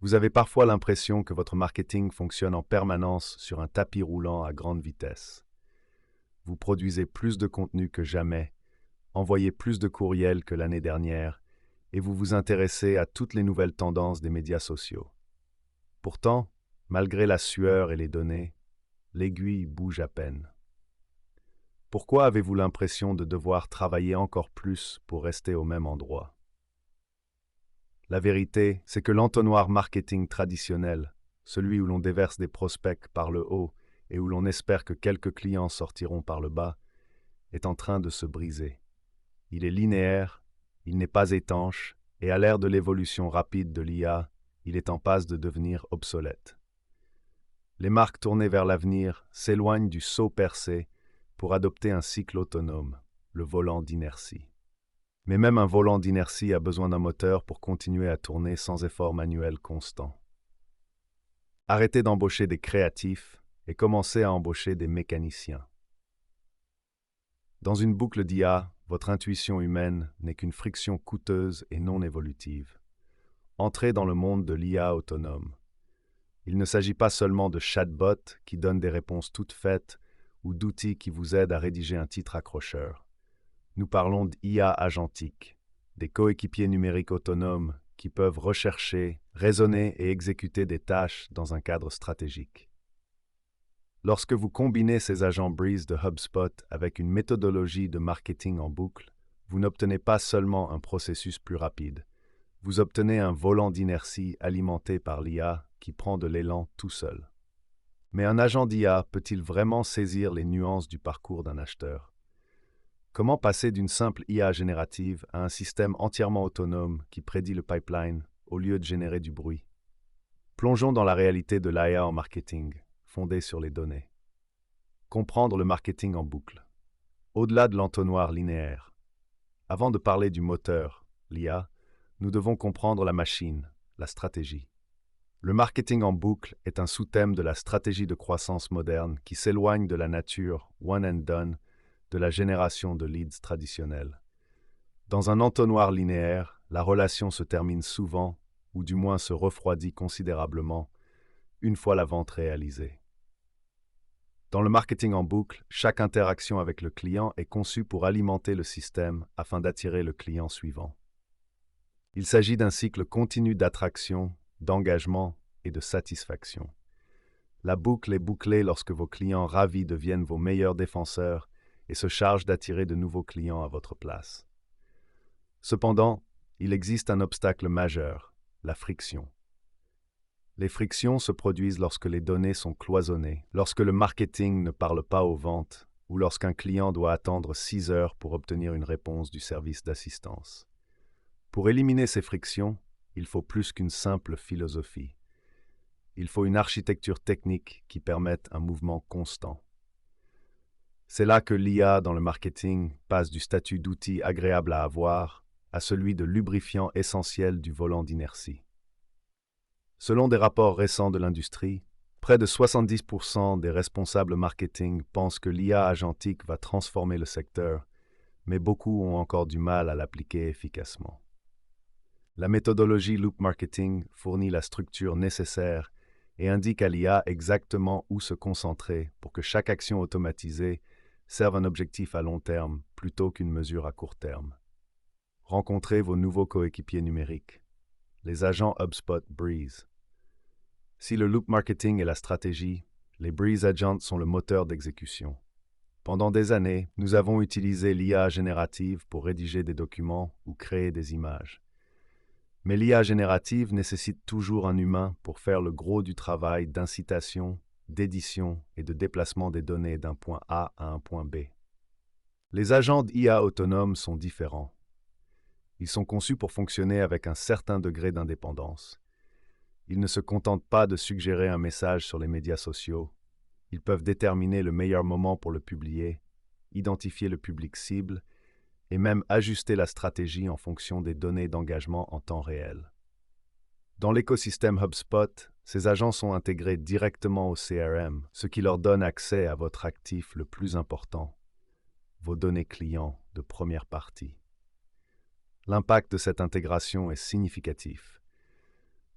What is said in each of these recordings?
Vous avez parfois l'impression que votre marketing fonctionne en permanence sur un tapis roulant à grande vitesse. Vous produisez plus de contenu que jamais, envoyez plus de courriels que l'année dernière, et vous vous intéressez à toutes les nouvelles tendances des médias sociaux. Pourtant, malgré la sueur et les données, l'aiguille bouge à peine. Pourquoi avez-vous l'impression de devoir travailler encore plus pour rester au même endroit? La vérité, c'est que l'entonnoir marketing traditionnel, celui où l'on déverse des prospects par le haut et où l'on espère que quelques clients sortiront par le bas, est en train de se briser. Il est linéaire, il n'est pas étanche, et à l'ère de l'évolution rapide de l'IA, il est en passe de devenir obsolète. Les marques tournées vers l'avenir s'éloignent du saut percé pour adopter un cycle autonome, le volant d'inertie. Mais même un volant d'inertie a besoin d'un moteur pour continuer à tourner sans effort manuel constant. Arrêtez d'embaucher des créatifs et commencez à embaucher des mécaniciens. Dans une boucle d'IA, votre intuition humaine n'est qu'une friction coûteuse et non évolutive. Entrez dans le monde de l'IA autonome. Il ne s'agit pas seulement de chatbots qui donnent des réponses toutes faites ou d'outils qui vous aident à rédiger un titre accrocheur. Nous parlons d'IA agentique, des coéquipiers numériques autonomes qui peuvent rechercher, raisonner et exécuter des tâches dans un cadre stratégique. Lorsque vous combinez ces agents Breeze de HubSpot avec une méthodologie de marketing en boucle, vous n'obtenez pas seulement un processus plus rapide, vous obtenez un volant d'inertie alimenté par l'IA qui prend de l'élan tout seul. Mais un agent d'IA peut-il vraiment saisir les nuances du parcours d'un acheteur? Comment passer d'une simple IA générative à un système entièrement autonome qui prédit le pipeline au lieu de générer du bruit? Plongeons dans la réalité de l'IA en marketing, fondée sur les données. Comprendre le marketing en boucle. Au-delà de l'entonnoir linéaire. Avant de parler du moteur, l'IA, nous devons comprendre la machine, la stratégie. Le marketing en boucle est un sous-thème de la stratégie de croissance moderne qui s'éloigne de la nature one and done de la génération de leads traditionnels. Dans un entonnoir linéaire, la relation se termine souvent, ou du moins se refroidit considérablement, une fois la vente réalisée. Dans le marketing en boucle, chaque interaction avec le client est conçue pour alimenter le système afin d'attirer le client suivant. Il s'agit d'un cycle continu d'attraction, d'engagement et de satisfaction. La boucle est bouclée lorsque vos clients ravis deviennent vos meilleurs défenseurs et se charge d'attirer de nouveaux clients à votre place. Cependant, il existe un obstacle majeur, la friction. Les frictions se produisent lorsque les données sont cloisonnées, lorsque le marketing ne parle pas aux ventes ou lorsqu'un client doit attendre 6 heures pour obtenir une réponse du service d'assistance. Pour éliminer ces frictions, il faut plus qu'une simple philosophie. Il faut une architecture technique qui permette un mouvement constant. C'est là que l'IA dans le marketing passe du statut d'outil agréable à avoir à celui de lubrifiant essentiel du volant d'inertie. Selon des rapports récents de l'industrie, près de 70% des responsables marketing pensent que l'IA agentique va transformer le secteur, mais beaucoup ont encore du mal à l'appliquer efficacement. La méthodologie Loop Marketing fournit la structure nécessaire et indique à l'IA exactement où se concentrer pour que chaque action automatisée serve un objectif à long terme plutôt qu'une mesure à court terme. Rencontrez vos nouveaux coéquipiers numériques, les agents HubSpot Breeze. Si le loop marketing est la stratégie, les Breeze Agents sont le moteur d'exécution. Pendant des années, nous avons utilisé l'IA générative pour rédiger des documents ou créer des images. Mais l'IA générative nécessite toujours un humain pour faire le gros du travail d'incitation, d'édition et de déplacement des données d'un point A à un point B. Les agents d'IA autonomes sont différents. Ils sont conçus pour fonctionner avec un certain degré d'indépendance. Ils ne se contentent pas de suggérer un message sur les médias sociaux. Ils peuvent déterminer le meilleur moment pour le publier, identifier le public cible et même ajuster la stratégie en fonction des données d'engagement en temps réel. Dans l'écosystème HubSpot, ces agents sont intégrés directement au CRM, ce qui leur donne accès à votre actif le plus important, vos données clients de première partie. L'impact de cette intégration est significatif.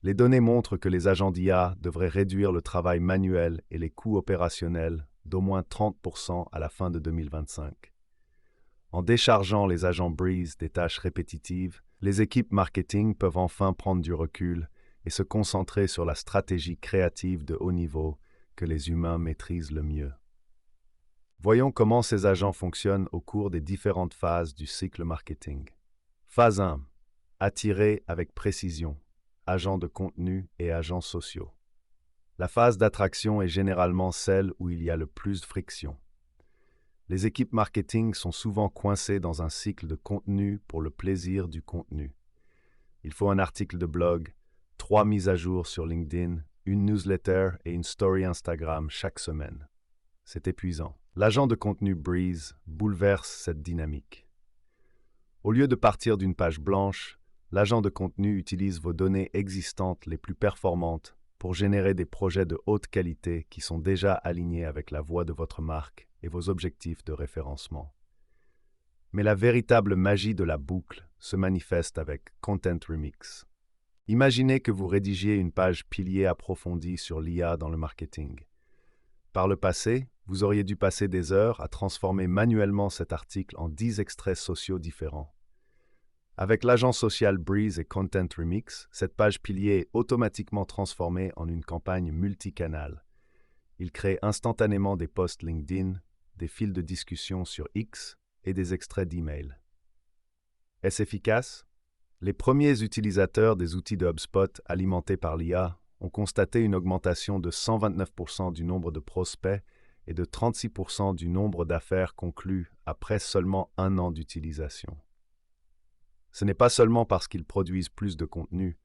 Les données montrent que les agents d'IA devraient réduire le travail manuel et les coûts opérationnels d'au moins 30% à la fin de 2025. En déchargeant les agents Breeze des tâches répétitives, les équipes marketing peuvent enfin prendre du recul et se concentrer sur la stratégie créative de haut niveau que les humains maîtrisent le mieux. Voyons comment ces agents fonctionnent au cours des différentes phases du cycle marketing. Phase 1. Attirer avec précision, agents de contenu et agents sociaux. La phase d'attraction est généralement celle où il y a le plus de friction. Les équipes marketing sont souvent coincées dans un cycle de contenu pour le plaisir du contenu. Il faut un article de blog, 3 mises à jour sur LinkedIn, une newsletter et une story Instagram chaque semaine. C'est épuisant. L'agent de contenu Breeze bouleverse cette dynamique. Au lieu de partir d'une page blanche, l'agent de contenu utilise vos données existantes les plus performantes pour générer des projets de haute qualité qui sont déjà alignés avec la voix de votre marque et vos objectifs de référencement. Mais la véritable magie de la boucle se manifeste avec Content Remix. Imaginez que vous rédigiez une page pilier approfondie sur l'IA dans le marketing. Par le passé, vous auriez dû passer des heures à transformer manuellement cet article en 10 extraits sociaux différents. Avec l'agent social Breeze et Content Remix, cette page pilier est automatiquement transformée en une campagne multicanale. Il crée instantanément des posts LinkedIn, des fils de discussion sur X et des extraits d'email. Est-ce efficace? Les premiers utilisateurs des outils de HubSpot alimentés par l'IA ont constaté une augmentation de 129% du nombre de prospects et de 36% du nombre d'affaires conclues après seulement 1 an d'utilisation. Ce n'est pas seulement parce qu'ils produisent plus de contenu,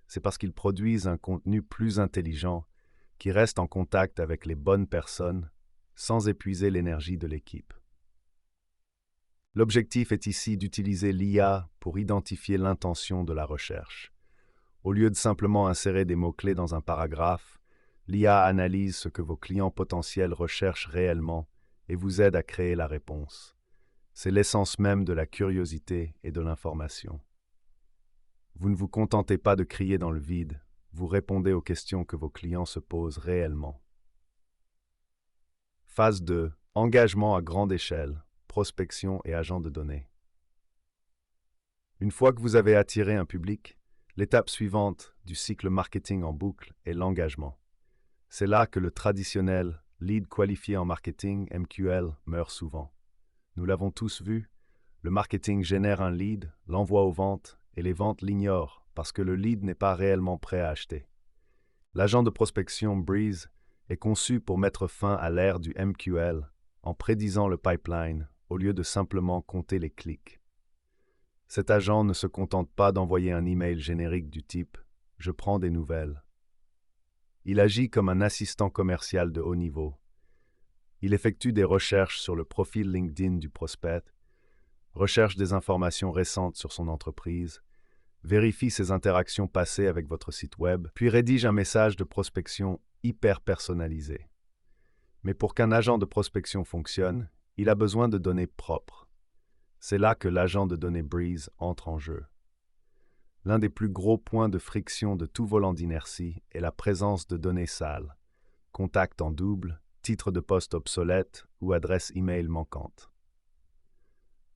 c'est parce qu'ils produisent un contenu plus intelligent qui reste en contact avec les bonnes personnes sans épuiser l'énergie de l'équipe. L'objectif est ici d'utiliser l'IA pour identifier l'intention de la recherche. Au lieu de simplement insérer des mots-clés dans un paragraphe, l'IA analyse ce que vos clients potentiels recherchent réellement et vous aide à créer la réponse. C'est l'essence même de la curiosité et de l'information. Vous ne vous contentez pas de crier dans le vide, vous répondez aux questions que vos clients se posent réellement. Phase 2. Engagement à grande échelle, prospection et agent de données. Une fois que vous avez attiré un public, l'étape suivante du cycle marketing en boucle est l'engagement. C'est là que le traditionnel lead qualifié en marketing, MQL, meurt souvent. Nous l'avons tous vu, le marketing génère un lead, l'envoie aux ventes et les ventes l'ignorent parce que le lead n'est pas réellement prêt à acheter. L'agent de prospection Breeze est conçu pour mettre fin à l'ère du MQL en prédisant le pipeline au lieu de simplement compter les clics. Cet agent ne se contente pas d'envoyer un email générique du type « Je prends des nouvelles ». Il agit comme un assistant commercial de haut niveau. Il effectue des recherches sur le profil LinkedIn du prospect, recherche des informations récentes sur son entreprise, vérifie ses interactions passées avec votre site web, puis rédige un message de prospection hyper personnalisé. Mais pour qu'un agent de prospection fonctionne, il a besoin de données propres. C'est là que l'agent de données Breeze entre en jeu. L'un des plus gros points de friction de tout volant d'inertie est la présence de données sales, contacts en double, titres de poste obsolètes ou adresses email manquantes.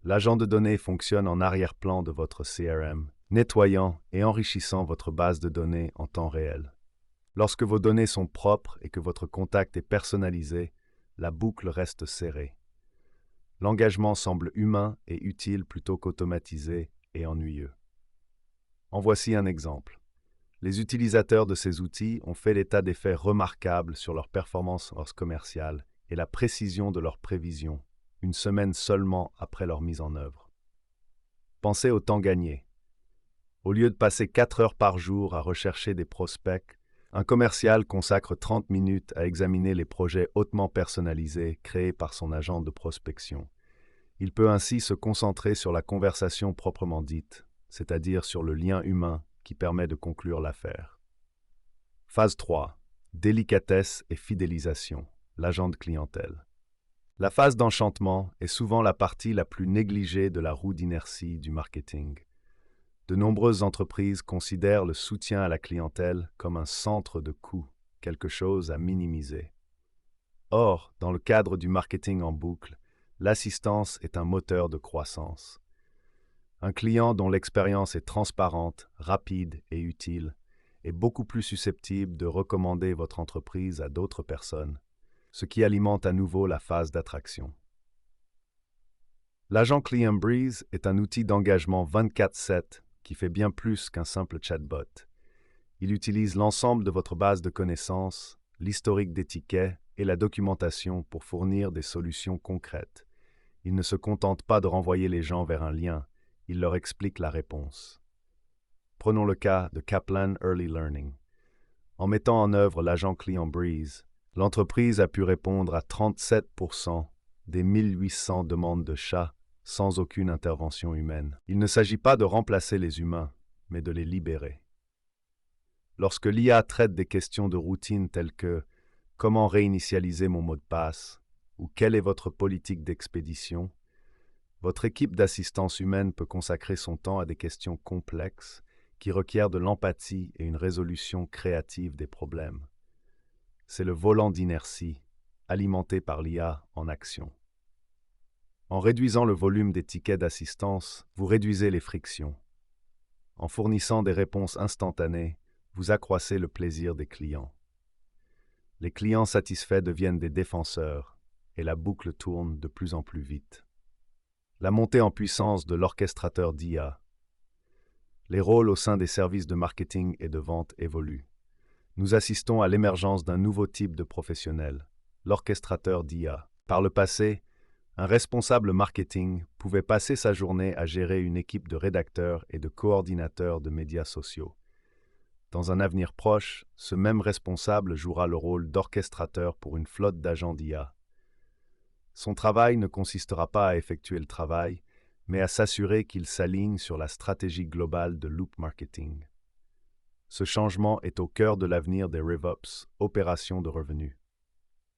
L'agent de données fonctionne en arrière-plan de votre CRM, nettoyant et enrichissant votre base de données en temps réel. Lorsque vos données sont propres et que votre contact est personnalisé, la boucle reste serrée. L'engagement semble humain et utile plutôt qu'automatisé et ennuyeux. En voici un exemple. Les utilisateurs de ces outils ont fait l'état des faits remarquables sur leur performance commerciale et la précision de leurs prévisions, une semaine seulement après leur mise en œuvre. Pensez au temps gagné. Au lieu de passer 4 heures par jour à rechercher des prospects, un commercial consacre 30 minutes à examiner les projets hautement personnalisés créés par son agent de prospection. Il peut ainsi se concentrer sur la conversation proprement dite, c'est-à-dire sur le lien humain qui permet de conclure l'affaire. Phase 3. Délicatesse et fidélisation, l'agent de clientèle. La phase d'enchantement est souvent la partie la plus négligée de la roue d'inertie du marketing. De nombreuses entreprises considèrent le soutien à la clientèle comme un centre de coût, quelque chose à minimiser. Or, dans le cadre du marketing en boucle, l'assistance est un moteur de croissance. Un client dont l'expérience est transparente, rapide et utile est beaucoup plus susceptible de recommander votre entreprise à d'autres personnes, ce qui alimente à nouveau la phase d'attraction. L'agent Client Breeze est un outil d'engagement 24/7 qui fait bien plus qu'un simple chatbot. Il utilise l'ensemble de votre base de connaissances, l'historique des tickets et la documentation pour fournir des solutions concrètes. Il ne se contente pas de renvoyer les gens vers un lien, il leur explique la réponse. Prenons le cas de Kaplan Early Learning. En mettant en œuvre l'agent Client Breeze, l'entreprise a pu répondre à 37% des 1800 demandes de chat sans aucune intervention humaine. Il ne s'agit pas de remplacer les humains, mais de les libérer. Lorsque l'IA traite des questions de routine telles que « Comment réinitialiser mon mot de passe » ou « Quelle est votre politique d'expédition ?», votre équipe d'assistance humaine peut consacrer son temps à des questions complexes qui requièrent de l'empathie et une résolution créative des problèmes. C'est le volant d'inertie, alimenté par l'IA en action. En réduisant le volume des tickets d'assistance, vous réduisez les frictions. En fournissant des réponses instantanées, vous accroissez le plaisir des clients. Les clients satisfaits deviennent des défenseurs et la boucle tourne de plus en plus vite. La montée en puissance de l'orchestrateur d'IA. Les rôles au sein des services de marketing et de vente évoluent. Nous assistons à l'émergence d'un nouveau type de professionnel, l'orchestrateur d'IA. Par le passé, un responsable marketing pouvait passer sa journée à gérer une équipe de rédacteurs et de coordinateurs de médias sociaux. Dans un avenir proche, ce même responsable jouera le rôle d'orchestrateur pour une flotte d'agents d'IA. Son travail ne consistera pas à effectuer le travail, mais à s'assurer qu'il s'aligne sur la stratégie globale de Loop Marketing. Ce changement est au cœur de l'avenir des RevOps, opérations de revenus.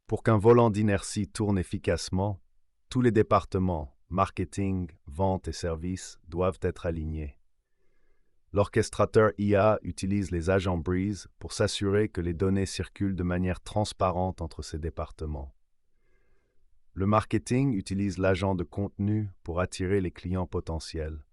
Pour qu'un volant d'inertie tourne efficacement, tous les départements, marketing, vente et services, doivent être alignés. L'orchestrateur IA utilise les agents Breeze pour s'assurer que les données circulent de manière transparente entre ces départements. Le marketing utilise l'agent de contenu pour attirer les clients potentiels.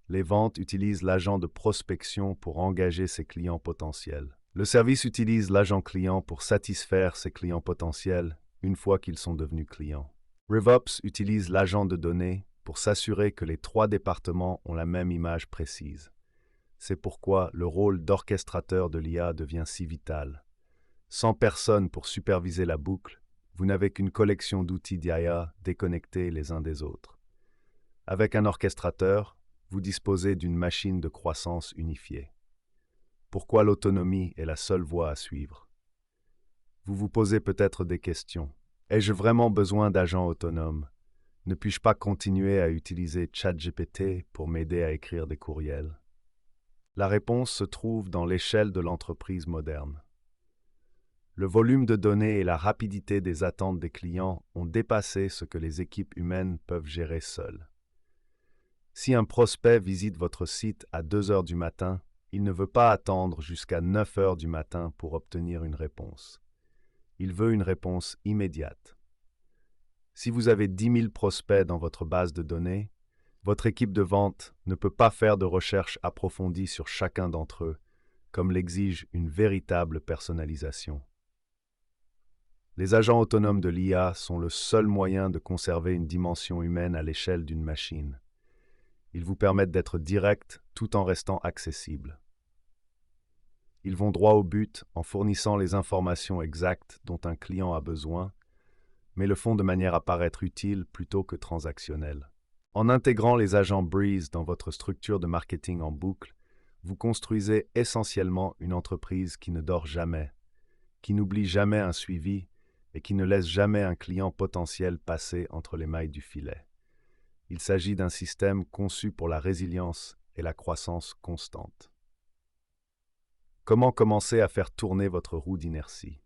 Les ventes utilisent l'agent de prospection pour engager ses clients potentiels. Le service utilise l'agent client pour satisfaire ses clients potentiels une fois qu'ils sont devenus clients. RevOps utilise l'agent de données pour s'assurer que les trois départements ont la même image précise. C'est pourquoi le rôle d'orchestrateur de l'IA devient si vital. Sans personne pour superviser la boucle, vous n'avez qu'une collection d'outils d'IA déconnectés les uns des autres. Avec un orchestrateur, vous disposez d'une machine de croissance unifiée. Pourquoi l'autonomie est la seule voie à suivre? Vous vous posez peut-être des questions. Ai-je vraiment besoin d'agents autonomes? Ne puis-je pas continuer à utiliser ChatGPT pour m'aider à écrire des courriels? La réponse se trouve dans l'échelle de l'entreprise moderne. Le volume de données et la rapidité des attentes des clients ont dépassé ce que les équipes humaines peuvent gérer seules. Si un prospect visite votre site à 2 heures du matin, il ne veut pas attendre jusqu'à 9 heures du matin pour obtenir une réponse. Il veut une réponse immédiate. Si vous avez 10 000 prospects dans votre base de données, votre équipe de vente ne peut pas faire de recherche approfondie sur chacun d'entre eux, comme l'exige une véritable personnalisation. Les agents autonomes de l'IA sont le seul moyen de conserver une dimension humaine à l'échelle d'une machine. Ils vous permettent d'être directs tout en restant accessibles. Ils vont droit au but en fournissant les informations exactes dont un client a besoin, mais le font de manière à paraître utile plutôt que transactionnelle. En intégrant les agents Breeze dans votre structure de marketing en boucle, vous construisez essentiellement une entreprise qui ne dort jamais, qui n'oublie jamais un suivi et qui ne laisse jamais un client potentiel passer entre les mailles du filet. Il s'agit d'un système conçu pour la résilience et la croissance constante. Comment commencer à faire tourner votre roue d'inertie?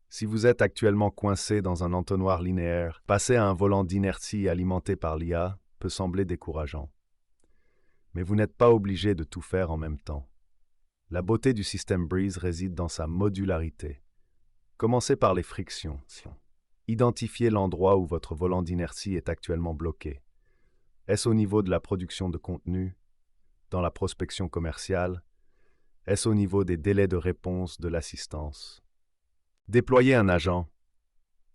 Si vous êtes actuellement coincé dans un entonnoir linéaire, passer à un volant d'inertie alimenté par l'IA peut sembler décourageant. Mais vous n'êtes pas obligé de tout faire en même temps. La beauté du système Breeze réside dans sa modularité. Commencez par les frictions. Identifiez l'endroit où votre volant d'inertie est actuellement bloqué. Est-ce au niveau de la production de contenu, dans la prospection commerciale? Est-ce au niveau des délais de réponse de l'assistance? Déployez un agent.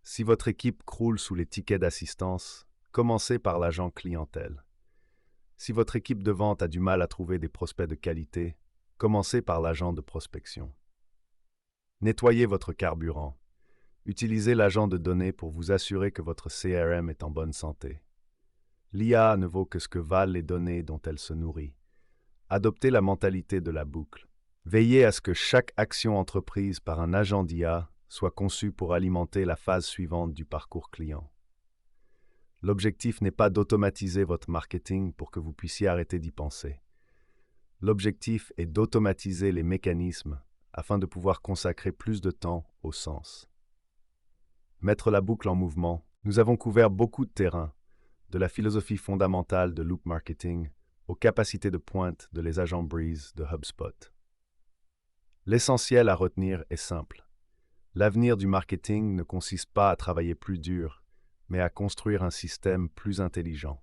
Si votre équipe croule sous les tickets d'assistance, commencez par l'agent clientèle. Si votre équipe de vente a du mal à trouver des prospects de qualité, commencez par l'agent de prospection. Nettoyez votre carburant. Utilisez l'agent de données pour vous assurer que votre CRM est en bonne santé. L'IA ne vaut que ce que valent les données dont elle se nourrit. Adoptez la mentalité de la boucle. Veillez à ce que chaque action entreprise par un agent d'IA soit conçue pour alimenter la phase suivante du parcours client. L'objectif n'est pas d'automatiser votre marketing pour que vous puissiez arrêter d'y penser. L'objectif est d'automatiser les mécanismes afin de pouvoir consacrer plus de temps au sens. Mettre la boucle en mouvement. Nous avons couvert beaucoup de terrain, de la philosophie fondamentale de Loop Marketing aux capacités de pointe de les agents Breeze de HubSpot. L'essentiel à retenir est simple. L'avenir du marketing ne consiste pas à travailler plus dur, mais à construire un système plus intelligent.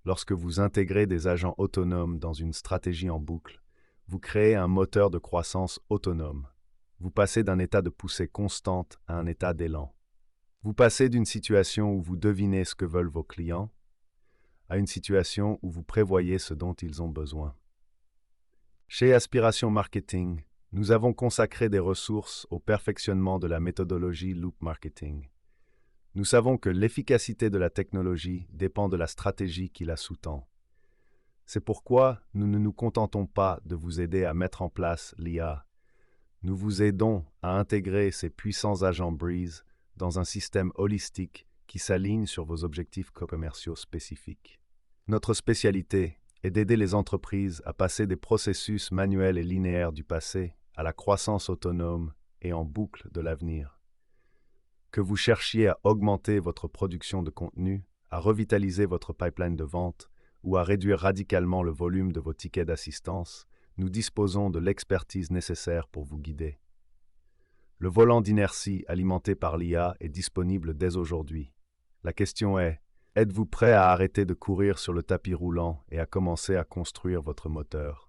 Lorsque vous intégrez des agents autonomes dans une stratégie en boucle, vous créez un moteur de croissance autonome. Vous passez d'un état de poussée constante à un état d'élan. Vous passez d'une situation où vous devinez ce que veulent vos clients à une situation où vous prévoyez ce dont ils ont besoin. Chez Aspiration Marketing, nous avons consacré des ressources au perfectionnement de la méthodologie Loop Marketing. Nous savons que l'efficacité de la technologie dépend de la stratégie qui la sous-tend. C'est pourquoi nous ne nous contentons pas de vous aider à mettre en place l'IA. Nous vous aidons à intégrer ces puissants agents Breeze dans un système holistique qui s'aligne sur vos objectifs commerciaux spécifiques. Notre spécialité est d'aider les entreprises à passer des processus manuels et linéaires du passé à la croissance autonome et en boucle de l'avenir. Que vous cherchiez à augmenter votre production de contenu, à revitaliser votre pipeline de vente ou à réduire radicalement le volume de vos tickets d'assistance, nous disposons de l'expertise nécessaire pour vous guider. Le volant d'inertie alimenté par l'IA est disponible dès aujourd'hui. La question est, êtes-vous prêt à arrêter de courir sur le tapis roulant et à commencer à construire votre moteur?